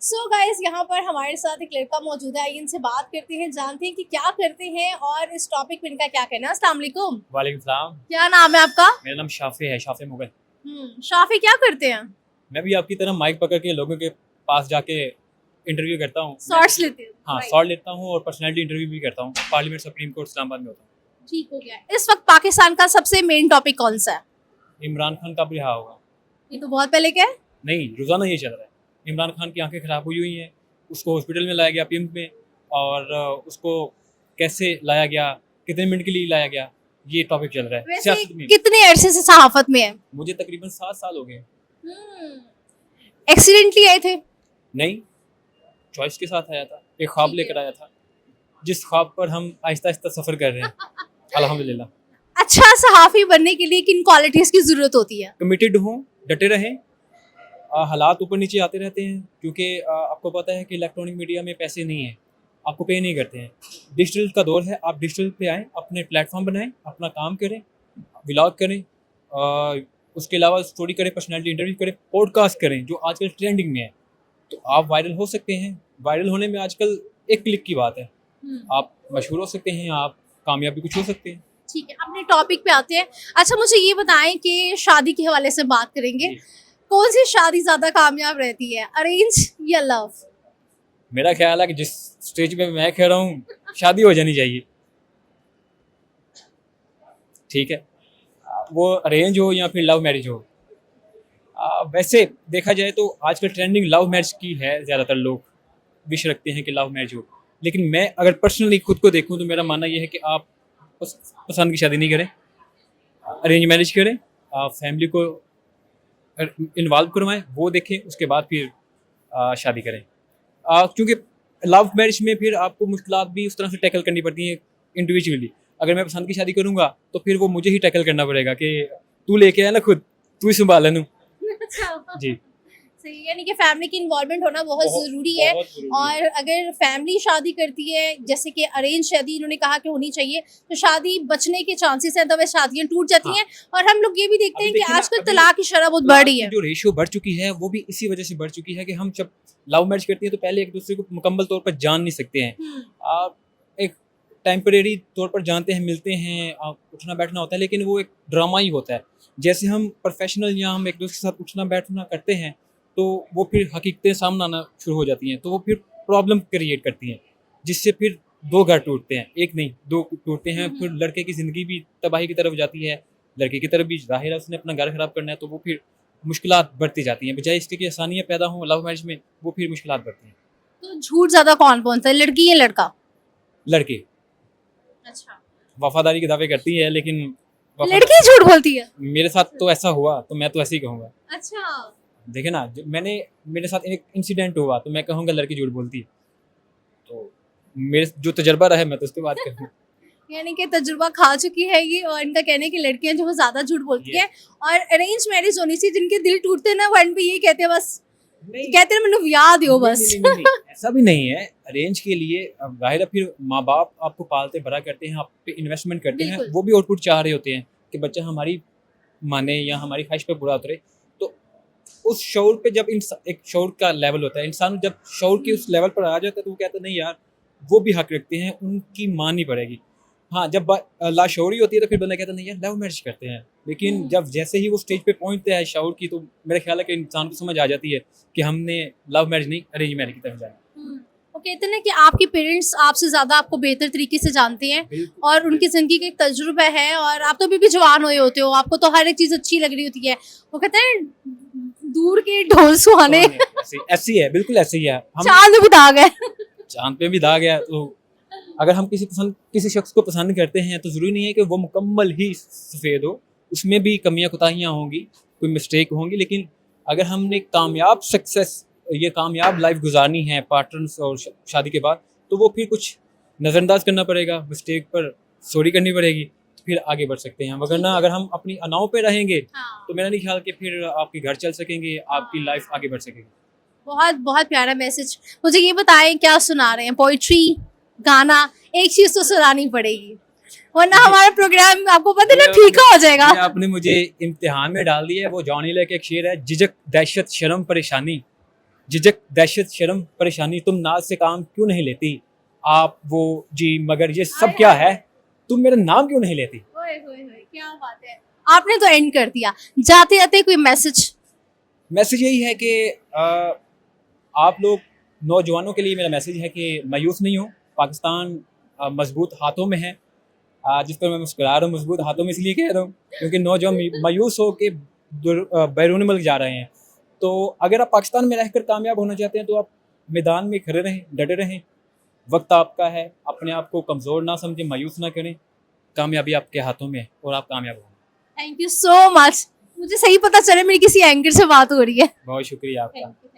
So guys, यहाँ पर हमारे साथ एक लड़का मौजूद है। आइए इनसे बात करते हैं, जानते हैं कि क्या करते हैं और इस टॉपिक पे इनका क्या कहना है। अस्सलाम वालेकुम। वालेकुम सलाम। क्या नाम है आपका? मेरा नाम शाफी है, शाफी मुगल। शाफी, क्या करते हैं? मैं भी आपकी तरह माइक पकड़ के लोगों के पास जाके इंटरव्यू करता हूँ। शॉर्ट्स लेते हैं? हाँ, शॉर्ट लेता हूँ और पर्सनैलिटी इंटरव्यू भी करता हूँ। पार्लियामेंट सुप्रीम कोर्ट इस्लामाबाद में होता हूँ। ठीक हो गया। इस वक्त पाकिस्तान का सबसे मेन टॉपिक कौन सा है? इमरान खान का भी रहा होगा। ये तो बहुत पहले क्या है? नहीं, रोजाना ये चल रहा है। इमरान खान की आंखें खराब हुई हुई हैं, उसको हॉस्पिटल में लाया गया पीएम में, और उसको कैसे लाया गया, कितने मिनट के लिए लाया गया, ये टॉपिक चल रहा है वैसे सियासत में। कितने अरसे से सहाफत में है? मुझे तकरीबन 7 साल हो गए। एक्सीडेंटली आए थे? नहीं, चॉइस के साथ आया था, एक ख्वाब लेकर आया था, जिस ख्वाब पर हम आहिस्ता आहिस्ता सफर कर रहे हैं अल्हम्दुलिल्लाह। अच्छा सहाफी बनने के लिए किन क्वालिटीज की जरूरत होती है? कमिटेड हों, डटे रहें। हालात ऊपर नीचे आते रहते हैं, क्योंकि आपको पता है कि इलेक्ट्रॉनिक मीडिया में पैसे नहीं हैं, आपको पे नहीं करते हैं। डिजिटल का दौर है, आप डिजिटल पे आएँ, अपने प्लेटफॉर्म बनाएं, अपना काम करें, व्लॉग करें, उसके अलावा स्टोरी करें, पर्सनैलिटी इंटरव्यू करें, पॉडकास्ट करें जो आजकल ट्रेंडिंग में है, तो आप वायरल हो सकते हैं। वायरल होने में आजकल एक क्लिक की बात है। आप मशहूर हो सकते हैं, आप कामयाबी कुछ हो सकते हैं। ठीक है, अपने टॉपिक पे आते हैं। अच्छा, मुझे ये बताएं कि शादी के हवाले से बात करेंगे, कौन सी शादी ज्यादा कामयाब रहती है, अरेंज या लव? मेरा ख्याल है कि जिस स्टेज पे मैं कह रहा हूँ, शादी हो जानी चाहिए। ठीक है, वो अरेंज हो या फिर लव मैरिज हो। वैसे देखा जाए तो आजकल ट्रेंडिंग लव मैरिज की है, ज़्यादातर लोग विश रखते हैं कि लव मैरिज हो, लेकिन मैं अगर पर्सनली खुद को देखूं तो मेरा मानना यह है कि आप पसंद की शादी नहीं करें, अरेंज मैरिज करें, आप फैमिली को इन्वॉल्व करवाएं, वो देखें, उसके बाद फिर शादी करें। क्योंकि लव मैरिज में फिर आपको मुश्किलात भी उस तरह से टैकल करनी पड़ती हैं इंडिविजुअली। अगर मैं पसंद की शादी करूंगा तो फिर वो मुझे ही टैकल करना पड़ेगा कि तू लेके आया ना, खुद तू ही संभाल लेनू। जी, सही, यानी कि फैमिली की इन्वॉल्वमेंट होना बहुत ज़रूरी है। और अगर फैमिली शादी करती है, जैसे कि अरेंज शादी इन्होंने कहा कि होनी चाहिए, तो शादी बचने के चांसेस हैं, तो वह शादियां टूट जाती हैं। और हम लोग ये भी देखते हैं कि आजकल तलाक की शरह बहुत बढ़ रही है। जो रेशियो बढ़ चुकी है वो भी इसी वजह से बढ़ चुकी है कि हम जब लव मैरिज करते हैं तो पहले एक दूसरे को मुकम्मल तौर पर जान नहीं सकते हैं। आप एक टेम्परेरी तौर पर जानते हैं, मिलते हैं, उठना बैठना होता है, लेकिन वो एक ड्रामा ही होता है। जैसे हम प्रोफेशनल या हम एक दूसरे के साथ उठना बैठना करते हैं तो वो फिर हकीकतें सामने आना शुरू हो जाती हैं, तो वो फिर प्रॉब्लम क्रिएट करती हैं, जिससे फिर 2 घर टूटते हैं, एक नहीं 2 टूटते हैं। फिर लड़के की ज़िंदगी भी तबाही की तरफ जाती है, लड़के की तरफ भी ज़ाहिर है उसने अपना घर ख़राब करना है, तो वो फिर मुश्किलात बढ़ती जाती हैं। बजाय इसके कि आसानियाँ पैदा हों लव मैरिज में, वो फिर मुश्किलात बढ़ती हैं। तो झूठ ज़्यादा कौन बोलता है, लड़की या लड़का? लड़के अच्छा, वफादारी के दावे करती है, लेकिन लड़की झूठ बोलती है? मेरे साथ तो ऐसा हुआ, तो मैं तो ऐसे ही कहूँगा। अच्छा, देखे ना, मेरे साथ एक इंसिडेंट हुआ तो मैं कहूँगा लड़की झूठ बोलती है। तो मेरे जो तजर्बा रहा है मैं तो उसके बात करूँ। यानी कि तजुर्बा खा चुकी है ये, और इनका कहने की लड़कियां जो वो ज्यादा झूठ बोलती है। और अरेंज मैरिज होनी चाहिए, जिनके दिल टूटते हैं ना वो एंड पे ये कहते हैं, बस कहते हैं मैंने याद हो बस। नहीं, ऐसा भी नहीं है। अरेंज के लिए अब जाहिर है फिर माँ बाप आपको पालते बड़ा करते हैं, आप पे इन्वेस्टमेंट करते हैं, वो भी आउटपुट चाह रहे होते हैं कि बच्चा हमारी माने या हमारी ख्वाहिश पे बुरा उतरे। तो उस शौर पे जब एक शौर का लेवल होता है, इंसान जब शौर के उस लेवल पर आ जाता है तो वो कहता है नहीं यार, वो भी हक रखते हैं, उनकी माननी पड़ेगी। हाँ, जब लाशौरी होती है तो फिर बंदा कहता नहीं यार लव मैरिज करते हैं, लेकिन जब जैसे ही वो स्टेज पे पहुंचते हैं शौर की, तो मेरा ख्याल है कि इंसान को समझ आ जाती है कि हमने लव मैरिज नहीं अरेंज मैरिज की तरफ जाना। वो कहते हैं ना कि आपके पेरेंट्स आपसे ज्यादा आपको बेहतर तरीके से जानते हैं और उनकी जिंदगी का एक तजुर्बा है, और आप तो अभी भी जवान हुए होते हो, आपको तो हर एक चीज अच्छी लग रही होती है। वो कहते हैं दूर के ढोल सुहाने। ऐसी है, बिल्कुल ऐसी ही है। चांद भी दाग है। चांद पे भी दाग है। तो अगर हम किसी शख्स को पसंद करते हैं तो ज़रूरी नहीं है कि वो मुकम्मल ही सफ़ेद हो, उसमें भी कमियां कोताहियाँ होंगी, कोई मिस्टेक होंगी, लेकिन अगर हमने कामयाब लाइफ गुजारनी है पार्टनर्स और शादी के बाद, तो वो फिर कुछ नज़रअंदाज करना पड़ेगा, मिस्टेक पर सॉरी करनी पड़ेगी, तो फिर आगे बढ़ सकते हैं। वरना अगर हम अपनी अनाव पे रहेंगे तो मेरा नहीं ख्याल कि फिर आपके घर चल सकेंगे, आपकी लाइफ आगे बढ़ सकेगी। बहुत बहुत प्यारा मैसेज। मुझे ये बताएं क्या सुना रहे हैं, पोइट्री, गाना? एक चीज तो सुनानी पड़ेगी, वरना हमारा प्रोग्राम आपको पता है ना फीका हो जाएगा। आपने मुझे इम्तिहान में डाल दिया है। वो जॉनी लेके एक शेर है, झिझक दहशत शर्म परेशानी, झिझक, दहशत, शर्म, परेशानी, तुम नाज से काम क्यों नहीं लेती, आप वो जी मगर ये सब हाय, क्या हाय। है, तुम मेरा नाम क्यों नहीं लेती। ओए होए होए, क्या बात है। आपने तो एंड कर दिया, जाते जाते कोई मैसेज। मैसेज यही है कि आप लोग नौजवानों के लिए मेरा मैसेज है कि मायूस नहीं हो, पाकिस्तान मजबूत हाथों में है। जिस पर मैं मुस्कुरा रहा हूँ मजबूत हाथों में इसलिए कह रहा हूँ क्योंकि नौजवान मायूस हो के बैरून मुल्क जा रहे हैं। तो अगर आप पाकिस्तान में रहकर कामयाब होना चाहते हैं तो आप मैदान में खड़े रहें, डटे रहें। वक्त आपका है, अपने आप को कमज़ोर ना समझें, मायूस ना करें। कामयाबी आपके हाथों में है और आप कामयाब होंगे। Thank you so much. मुझे सही पता चले मेरी किसी एंकर से बात हो रही है। बहुत शुक्रिया आपका। Thank you.